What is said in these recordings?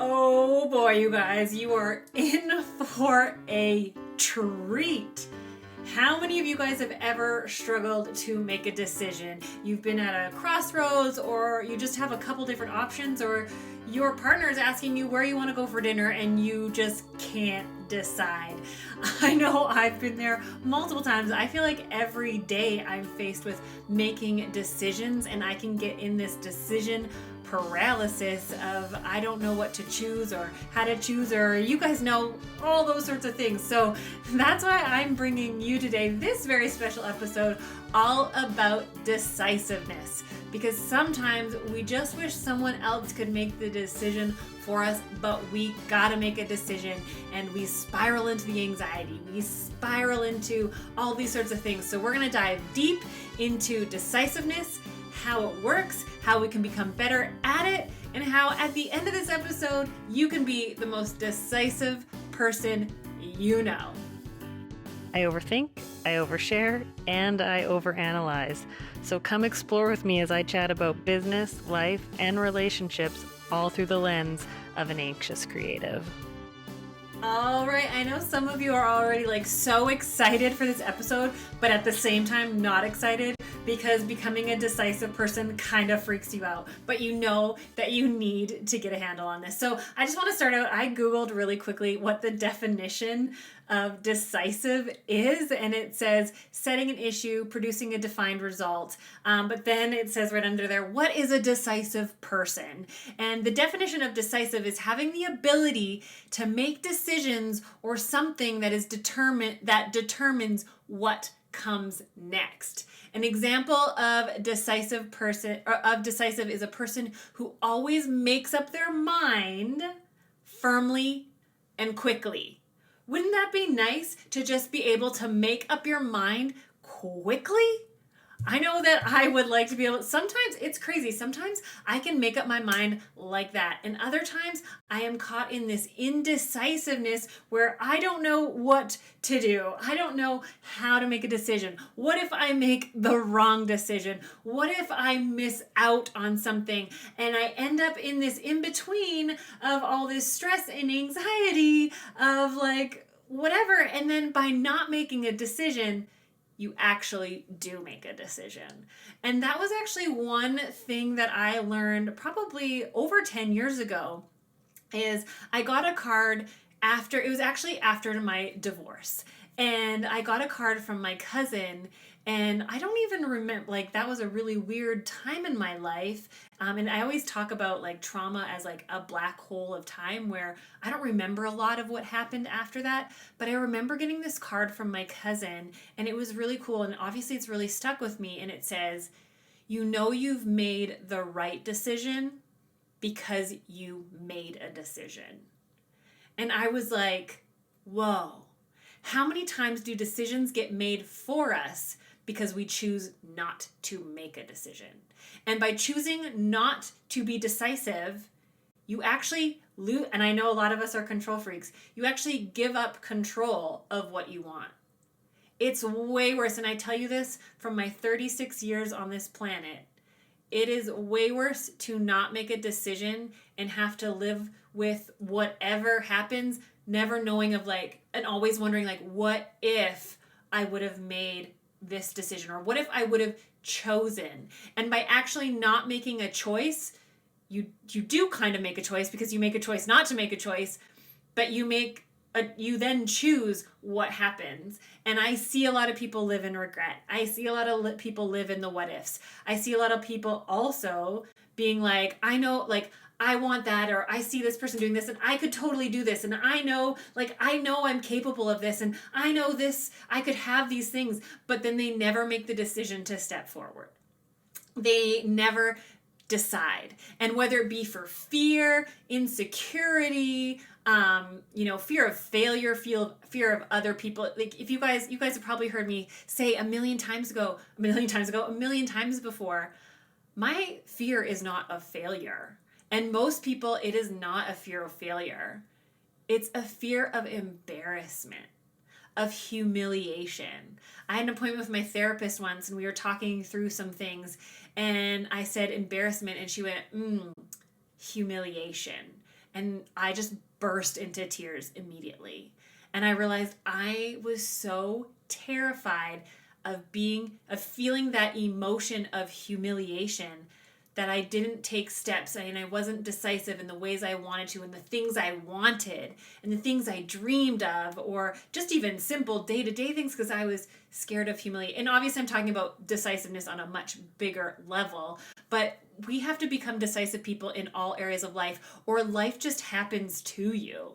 Oh boy, you guys, you are in for a treat. How many of you guys have ever struggled to make a decision? You've been at a crossroads, or you just have a couple different options, or your partner is asking you where you want to go for dinner and you just can't decide. I know I've been there multiple times. I feel like every day I'm faced with making decisions, and I can get in this decision paralysis of I don't know what to choose or how to choose, or you guys know all those sorts of things. So that's why I'm bringing you today this very special episode all about decisiveness, because sometimes we just wish someone else could make the decision for us, but we gotta make a decision, and we spiral into the anxiety, we spiral into all these sorts of things. So we're gonna dive deep into decisiveness, how it works, how we can become better at it, and how at the end of this episode, you can be the most decisive person you know. I overthink, I overshare, and I overanalyze. So come explore with me as I chat about business, life, and relationships, all through the lens of an anxious creative. All right, I know some of you are already so excited for this episode, but at the same time not excited, because becoming a decisive person kind of freaks you out, but you know that you need to get a handle on this. So I just want to start out, I Googled really quickly what the definition of decisive is, and it says setting an issue, producing a defined result. But then it says right under there, what is a decisive person? And the definition of decisive is having the ability to make decisions or something that determines what comes next. An example of decisive is a person who always makes up their mind firmly and quickly. Wouldn't that be nice to just be able to make up your mind quickly? I know that I would like to be able, sometimes it's crazy. Sometimes I can make up my mind like that. And other times I am caught in this indecisiveness where I don't know what to do. I don't know how to make a decision. What if I make the wrong decision? What if I miss out on something? And I end up in this in-between of all this stress and anxiety of whatever. And then by not making a decision, you actually do make a decision. And that was actually one thing that I learned probably over 10 years ago. Is I got a card after my divorce. And I got a card from my cousin, and I don't even remember, that was a really weird time in my life. And I always talk about trauma as a black hole of time where I don't remember a lot of what happened after that. But I remember getting this card from my cousin, and it was really cool. And obviously it's really stuck with me. And it says, you know you've made the right decision because you made a decision. And I was like, whoa, how many times do decisions get made for us because we choose not to make a decision? And by choosing not to be decisive, you actually lose, and I know a lot of us are control freaks, you actually give up control of what you want. It's way worse, and I tell you this from my 36 years on this planet. It is way worse to not make a decision and have to live with whatever happens, never knowing and always wondering what if I would have made this decision, or what if I would have chosen. And by actually not making a choice, you do kind of make a choice, because you make a choice not to make a choice, but you then choose what happens. And I see a lot of people live in regret. I see a lot of people live in the what ifs. I see a lot of people also being I know, I want that, or I see this person doing this, and I could totally do this, and I know I'm capable of this, and I know this, I could have these things, but then they never make the decision to step forward. They never decide. And whether it be for fear, insecurity, fear of failure, fear of other people. If you guys have probably heard me say a million times before, my fear is not of failure. And most people, it is not a fear of failure. It's a fear of embarrassment, of humiliation. I had an appointment with my therapist once, and we were talking through some things, and I said embarrassment, and she went, humiliation. And I just burst into tears immediately. And I realized I was so terrified of feeling that emotion of humiliation that I didn't take steps and I wasn't decisive in the ways I wanted to and the things I wanted and the things I dreamed of, or just even simple day-to-day things, because I was scared of humiliation. And obviously I'm talking about decisiveness on a much bigger level, but we have to become decisive people in all areas of life, or life just happens to you.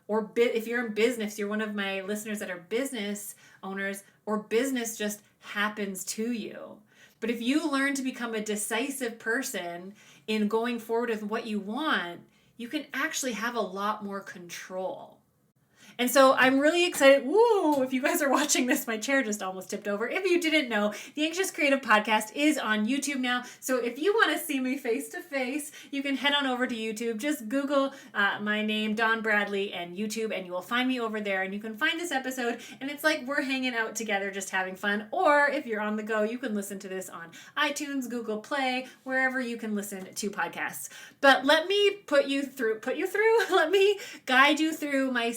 Or if you're in business, you're one of my listeners that are business owners, or business just happens to you. But if you learn to become a decisive person in going forward with what you want, you can actually have a lot more control. And so I'm really excited. Woo! If you guys are watching this, my chair just almost tipped over. If you didn't know, the Anxious Creative Podcast is on YouTube now. So if you want to see me face to face, you can head on over to YouTube. Just Google my name, Dawn Bradley, and YouTube, and you will find me over there. And you can find this episode, and it's like we're hanging out together, just having fun. Or if you're on the go, you can listen to this on iTunes, Google Play, wherever you can listen to podcasts. But let me put you through. Let me guide you through my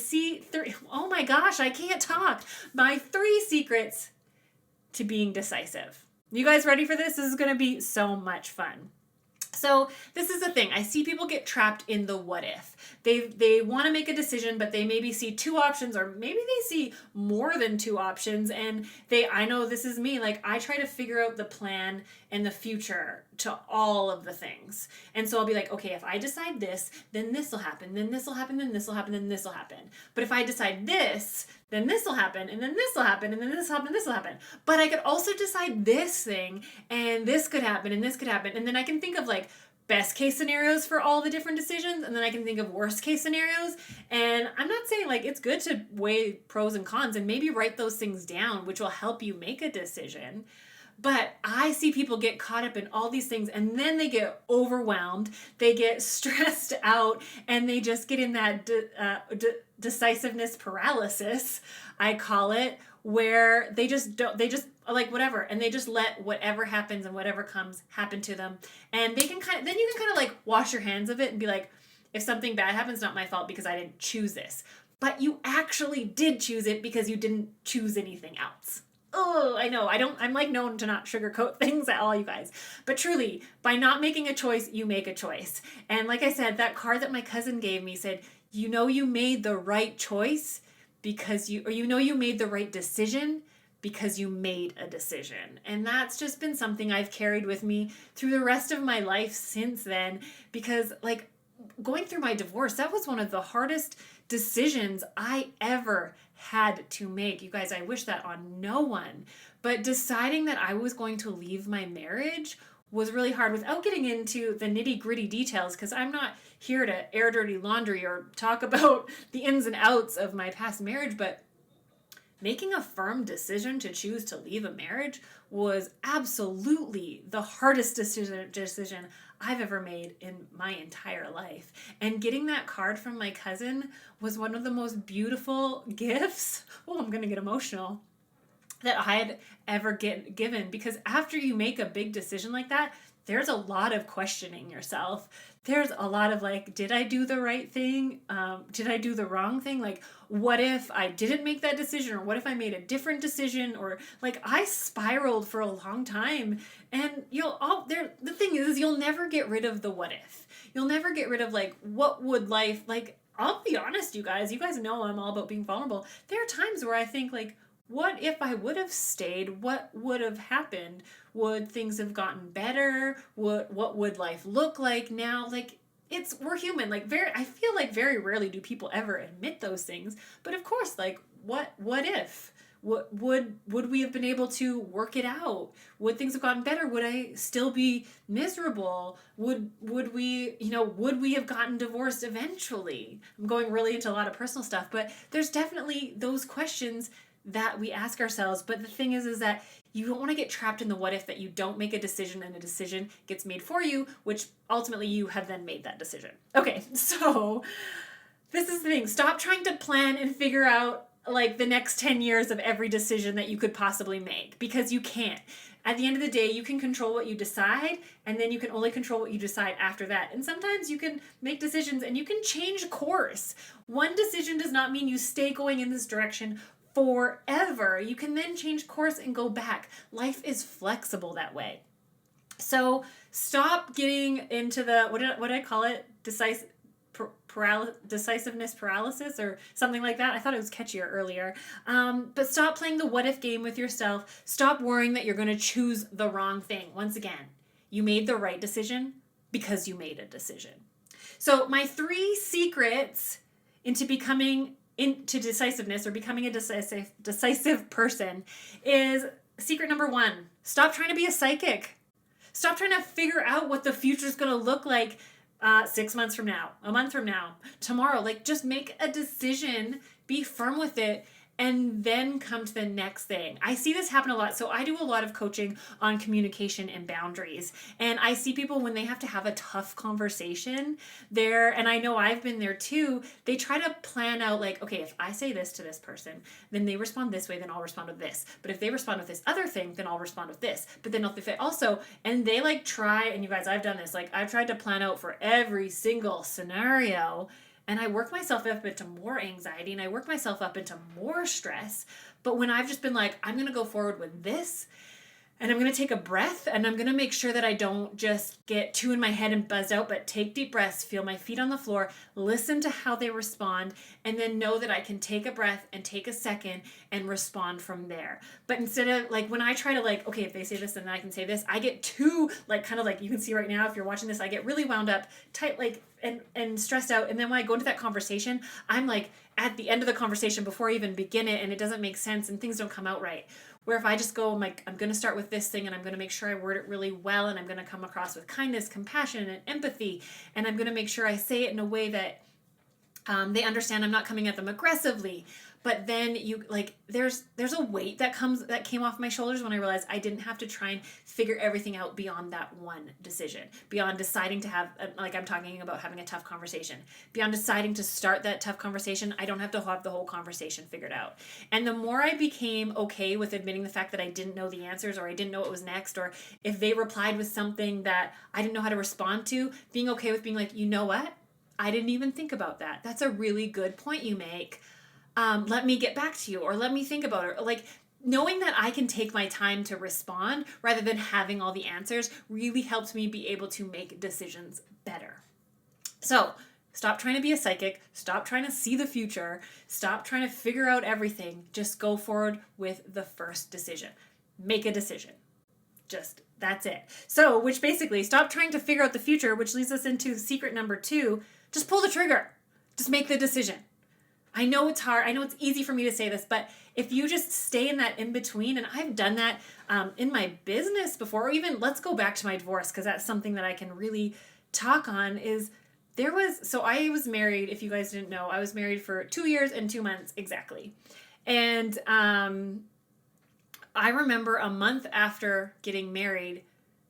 oh my gosh, I can't talk. My 3 secrets to being decisive. You guys ready for this? This is going to be so much fun. So this is the thing. I see people get trapped in the what if. They want to make a decision, but they maybe see 2 options, or maybe they see more than 2 options. And I know this is me. Like, I try to figure out the plan and the future to all of the things. And so I'll be like, okay, if I decide this, then this will happen, then this will happen, then this will happen, then this will happen. But if I decide this, then this will happen, and then this will happen, and then this will happen, and this will happen. But I could also decide this thing, and this could happen, and this could happen. And then I can think of like best case scenarios for all the different decisions, and then I can think of worst case scenarios. And I'm not saying like it's good to weigh pros and cons and maybe write those things down, which will help you make a decision. But I see people get caught up in all these things, and then they get overwhelmed, they get stressed out, and they just get in that decisiveness paralysis, I call it, where they just like whatever, and they just let whatever happens and whatever comes happen to them. And then you can kind of like wash your hands of it and be like, if something bad happens, not my fault because I didn't choose this. But you actually did choose it because you didn't choose anything else. Oh, I know. I'm like known to not sugarcoat things at all, you guys. But truly, by not making a choice, you make a choice. And like I said, that card that my cousin gave me said, you know you made the right choice because you made the right decision because you made a decision. And that's just been something I've carried with me through the rest of my life since then, because like going through my divorce, that was one of the hardest decisions I ever had to make. You guys, I wish that on no one. But deciding that I was going to leave my marriage was really hard, without getting into the nitty-gritty details, because I'm not here to air dirty laundry or talk about the ins and outs of my past marriage. But making a firm decision to choose to leave a marriage was absolutely the hardest decision I've ever made in my entire life. And getting that card from my cousin was one of the most beautiful gifts. Oh, I'm going to get emotional. That I had ever given. Because after you make a big decision like that, there's a lot of questioning yourself. There's a lot of like, did I do the right thing? Did I do the wrong thing? Like, what if I didn't make that decision? Or what if I made a different decision? Or like, I spiraled for a long time. And the thing is, you'll never get rid of the what if. You'll never get rid of like, what would life, like, I'll be honest, you guys know I'm all about being vulnerable. There are times where I think like, what if I would have stayed? What would have happened? Would things have gotten better? What would life look like now? Like, we're human. Like, I feel like very rarely do people ever admit those things. But of course, like, what if? Would we have been able to work it out? Would things have gotten better? Would I still be miserable? Would we have gotten divorced eventually? I'm going really into a lot of personal stuff, but there's definitely those questions that we ask ourselves. But the thing is that you don't want to get trapped in the what if, that you don't make a decision and a decision gets made for you, which ultimately you have then made that decision. Okay, so this is the thing. Stop trying to plan and figure out like the next 10 years of every decision that you could possibly make, because you can't. At the end of the day, you can control what you decide, and then you can only control what you decide after that. And sometimes you can make decisions and you can change course. One decision does not mean you stay going in this direction forever. You can then change course and go back. Life is flexible that way. So stop getting into the, what did I call it? Decisiveness paralysis or something like that. I thought it was catchier earlier. But stop playing the what if game with yourself. Stop worrying that you're going to choose the wrong thing. Once again, you made the right decision because you made a decision. So my 3 secrets into decisiveness or becoming a decisive person is secret number 1. Stop trying to be a psychic. Stop trying to figure out what the future is going to look like 6 months from now, a month from now, tomorrow. Like, just make a decision, be firm with it, and then come to the next thing. I see this happen a lot. So I do a lot of coaching on communication and boundaries. And I see people when they have to have a tough conversation there, and I know I've been there too, they try to plan out like, okay, if I say this to this person, then they respond this way, then I'll respond with this. But if they respond with this other thing, then I'll respond with this. But then if they also, and they like try, and you guys, I've done this, like I've tried to plan out for every single scenario. And I work myself up into more anxiety and I work myself up into more stress. But when I've just been like, I'm going to go forward with this and I'm going to take a breath and I'm going to make sure that I don't just get too in my head and buzzed out, but take deep breaths, feel my feet on the floor, listen to how they respond, and then know that I can take a breath and take a second and respond from there. But instead of like, when I try to like, okay, if they say this, then I can say this, I get too like, kind of like you can see right now, if you're watching this, I get really wound up, tight, like, and stressed out. And then when I go into that conversation, I'm like at the end of the conversation before I even begin it, and it doesn't make sense and things don't come out right. Where if I just go, I'm like, I'm going to start with this thing and I'm going to make sure I word it really well and I'm going to come across with kindness, compassion, and empathy. And I'm going to make sure I say it in a way that they understand I'm not coming at them aggressively. But then you like, there's a weight that came off my shoulders when I realized I didn't have to try and figure everything out beyond that one decision, beyond deciding to have, like I'm talking about having a tough conversation, beyond deciding to start that tough conversation. I don't have to have the whole conversation figured out. And the more I became okay with admitting the fact that I didn't know the answers, or I didn't know what was next, or if they replied with something that I didn't know how to respond to, being okay with being like, you know what? I didn't even think about that. That's a really good point you make. Let me get back to you, or let me think about it. Like, knowing that I can take my time to respond rather than having all the answers really helps me be able to make decisions better. So stop trying to be a psychic. Stop trying to see the future. Stop trying to figure out everything. Just go forward with the first decision. Make a decision. Just, that's it. So, which basically, stop trying to figure out the future, which leads us into secret number 2. Just pull the trigger. Just make the decision. I know it's hard. I know it's easy for me to say this, but if you just stay in that in between, and I've done that in my business before, or even let's go back to my divorce, because that's something that I can really talk on, is so I was married, if you guys didn't know, I was married for 2 years and 2 months exactly. And I remember a month after getting married,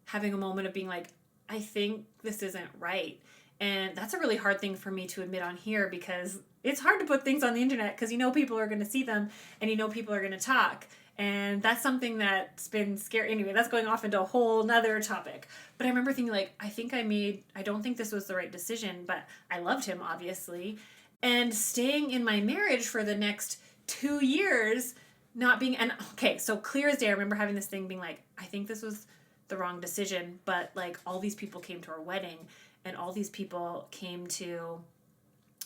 having a moment of being like, I think this isn't right. And that's a really hard thing for me to admit on here, because it's hard to put things on the internet because you know people are going to see them and you know people are going to talk. And that's something that's been scary. Anyway, that's going off into a whole nother topic. But I remember thinking like, I don't think this was the right decision, but I loved him, obviously. And staying in my marriage for the next 2 years, not being, and okay, so clear as day, I remember having this thing being like, I think this was the wrong decision, but like all these people came to our wedding and all these people came to,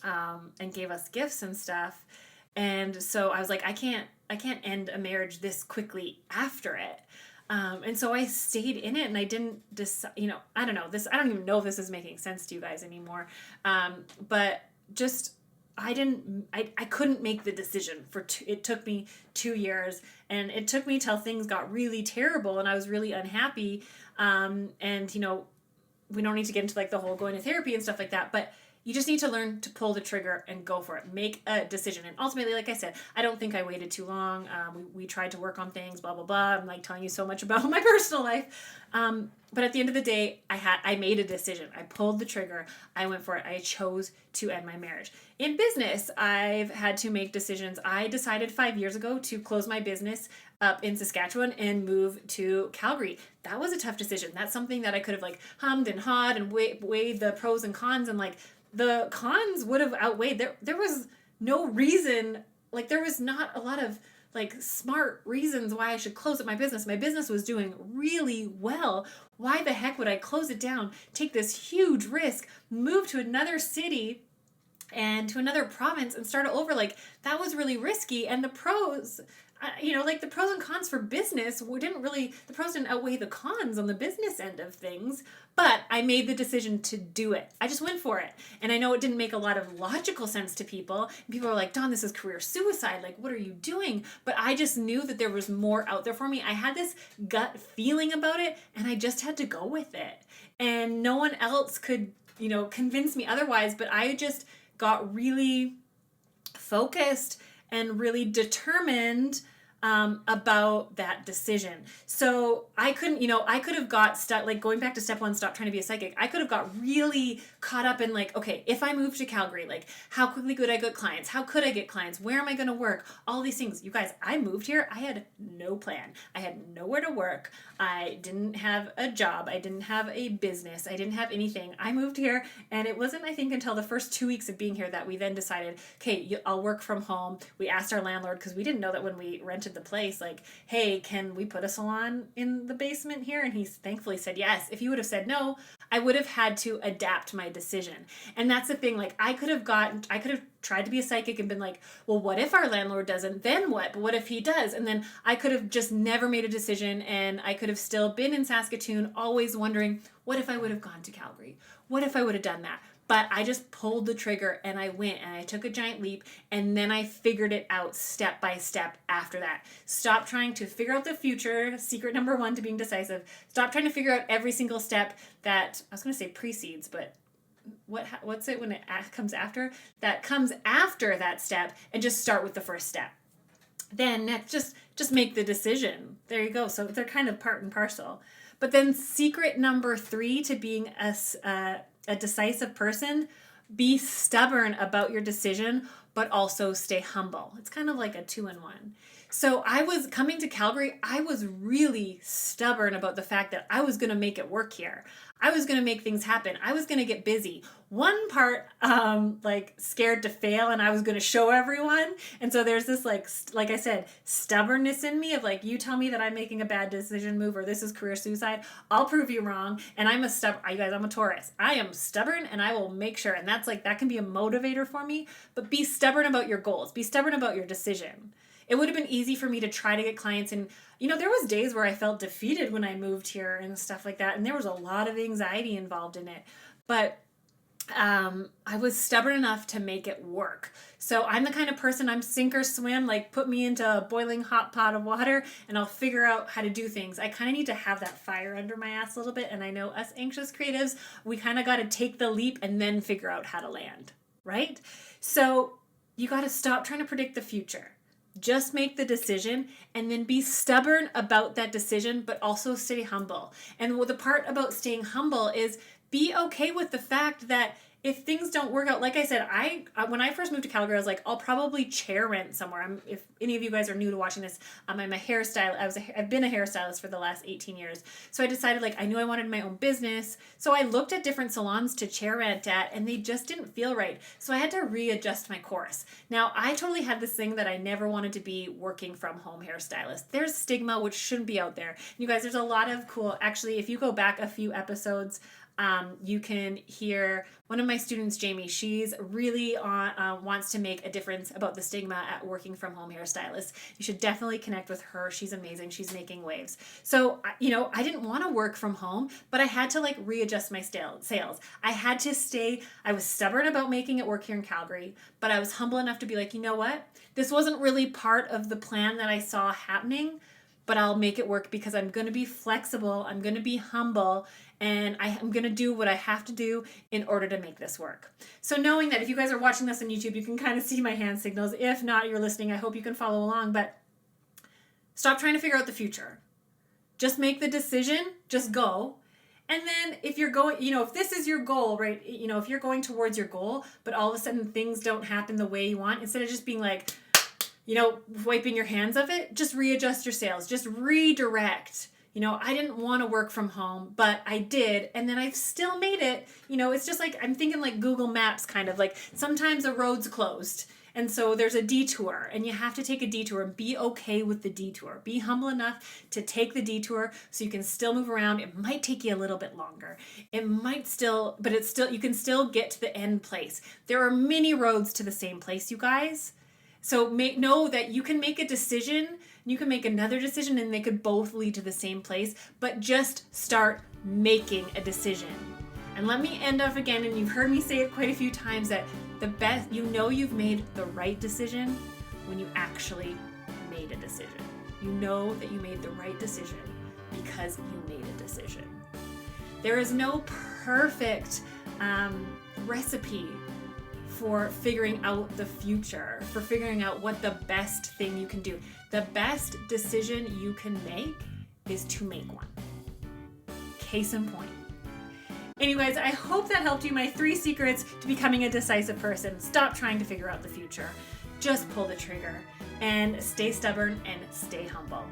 and gave us gifts and stuff. And so I was like, I can't end a marriage this quickly after it. And so I stayed in it and I didn't decide, I don't even know if this is making sense to you guys anymore. But just, I couldn't make the decision it took me 2 years, and it took me till things got really terrible and I was really unhappy. And we don't need to get into like the whole going to therapy and stuff like that, but You just need to learn to pull the trigger and go for it. Make a decision. And ultimately, like I said, I don't think I waited too long. We tried to work on things, blah, blah, blah. I'm like telling you so much about my personal life. But at the end of the day, I made a decision. I pulled the trigger. I went for it. I chose to end my marriage. In business, I've had to make decisions. I decided 5 years ago to close my business up in Saskatchewan and move to Calgary. That was a tough decision. That's something that I could have like hummed and hawed and weighed the pros and cons, and like the cons would have outweighed. There was no reason, like there was not a lot of like smart reasons why I should close up my business. My business was doing really well. Why the heck would I close it down, take this huge risk, move to another city and to another province and start over? Like that was really risky. And the pros, like the pros and cons for business the pros didn't outweigh the cons on the business end of things, but I made the decision to do it. I just went for it. And I know it didn't make a lot of logical sense to people. People are like, Dawn, this is career suicide. Like, what are you doing? But I just knew that there was more out there for me. I had this gut feeling about it, and I just had to go with it. And no one else could, convince me otherwise, but I just got really focused and really determined about that decision. So I could have got stuck, like going back to step one, stop trying to be a psychic. I could have got really caught up in like, okay, if I move to Calgary, like how quickly could I get clients? How could I get clients? Where am I going to work? All these things. You guys, I moved here. I had no plan. I had nowhere to work. I didn't have a job. I didn't have a business. I didn't have anything. I moved here, and it wasn't, I think, until the first 2 weeks of being here that we then decided, okay, I'll work from home. We asked our landlord, because we didn't know that when we rented the place, like, hey, can we put a salon in the basement here? And he thankfully said yes. If he would have said no, I would have had to adapt my decision. And that's the thing, like I could have tried to be a psychic and been like, well, what if our landlord doesn't? Then what? But what if he does? And then I could have just never made a decision, and I could have still been in Saskatoon, always wondering, what if I would have gone to Calgary? What if I would have done that? But I just pulled the trigger and I went and I took a giant leap, and then I figured it out step by step after that. Stop trying to figure out the future. Secret number one to being decisive. Stop trying to figure out every single step that, I was going to say precedes, but what's it when it comes after? That comes after that step, and just start with the first step. Then next, just make the decision. There you go. So they're kind of part and parcel. But then secret number 3 to being a decisive person, be stubborn about your decision, but also stay humble. It's kind of like a 2-in-1. So I was coming to Calgary, I was really stubborn about the fact that I was going to make it work here. I was going to make things happen. I was going to get busy. One part, like scared to fail, and I was going to show everyone. And so there's this like I said, stubbornness in me of like, you tell me that I'm making a bad decision move or this is career suicide, I'll prove you wrong. And I'm a Taurus. I am stubborn, and I will make sure. And that's like, that can be a motivator for me, but be stubborn about your goals. Be stubborn about your decision. It would have been easy for me to try to get clients, and there was days where I felt defeated when I moved here and stuff like that, and there was a lot of anxiety involved in it, but I was stubborn enough to make it work. So I'm the kind of person, I'm sink or swim, like put me into a boiling hot pot of water and I'll figure out how to do things. I kind of need to have that fire under my ass a little bit, and I know us anxious creatives, we kind of got to take the leap and then figure out how to land, right? So you got to stop trying to predict the future. Just make the decision, and then be stubborn about that decision, but also stay humble. And the part about staying humble is be okay with the fact that if things don't work out, like I said, when I first moved to Calgary, I was like, I'll probably chair rent somewhere. If any of you guys are new to watching this, I'm a hairstylist. I've been a hairstylist for the last 18 years. So I decided, like, I knew I wanted my own business. So I looked at different salons to chair rent at, and they just didn't feel right. So I had to readjust my course. Now, I totally had this thing that I never wanted to be working from home hairstylist. There's stigma, which shouldn't be out there. You guys, there's a lot of cool, actually, if you go back a few episodes, you can hear one of my students, Jamie, she's really wants to make a difference about the stigma at working from home hairstylists. You should definitely connect with her. She's amazing. She's making waves. So, I didn't want to work from home, but I had to readjust my sales. I had to I was stubborn about making it work here in Calgary, but I was humble enough to be like, you know what? This wasn't really part of the plan that I saw happening, but I'll make it work because I'm going to be flexible, I'm going to be humble, and I'm going to do what I have to do in order to make this work. So knowing that if you guys are watching this on YouTube, you can kind of see my hand signals. If not, you're listening, I hope you can follow along, but stop trying to figure out the future. Just make the decision, just go. And then if you're going, if this is your goal, right, if you're going towards your goal, but all of a sudden things don't happen the way you want, instead of just being like, wiping your hands of it, just readjust your sails, just redirect. I didn't want to work from home, but I did. And then I still made it. It's just like, I'm thinking like Google Maps, kind of like sometimes the road's closed. And so there's a detour and you have to take a detour and be okay with the detour. Be humble enough to take the detour so you can still move around. It might take you a little bit longer. It might still, but you can still get to the end place. There are many roads to the same place, you guys. So know that you can make a decision, you can make another decision, and they could both lead to the same place, but just start making a decision. And let me end off again, and you've heard me say it quite a few times, that the best, you've made the right decision when you actually made a decision. You know that you made the right decision because you made a decision. There is no perfect recipe for figuring out the future, for figuring out what the best thing you can do. The best decision you can make is to make one. Case in point. Anyways, I hope that helped you. My 3 secrets to becoming a decisive person. Stop trying to figure out the future. Just pull the trigger and stay stubborn and stay humble.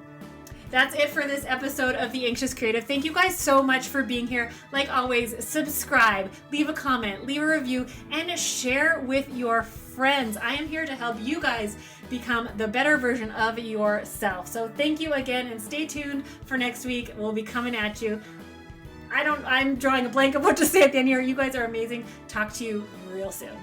That's it for this episode of The Anxious Creative. Thank you guys so much for being here. Like always, subscribe, leave a comment, leave a review, and share with your friends. I am here to help you guys become the better version of yourself. So thank you again, and stay tuned for next week. We'll be coming at you. I'm drawing a blank of what to say at the end here. You guys are amazing. Talk to you real soon.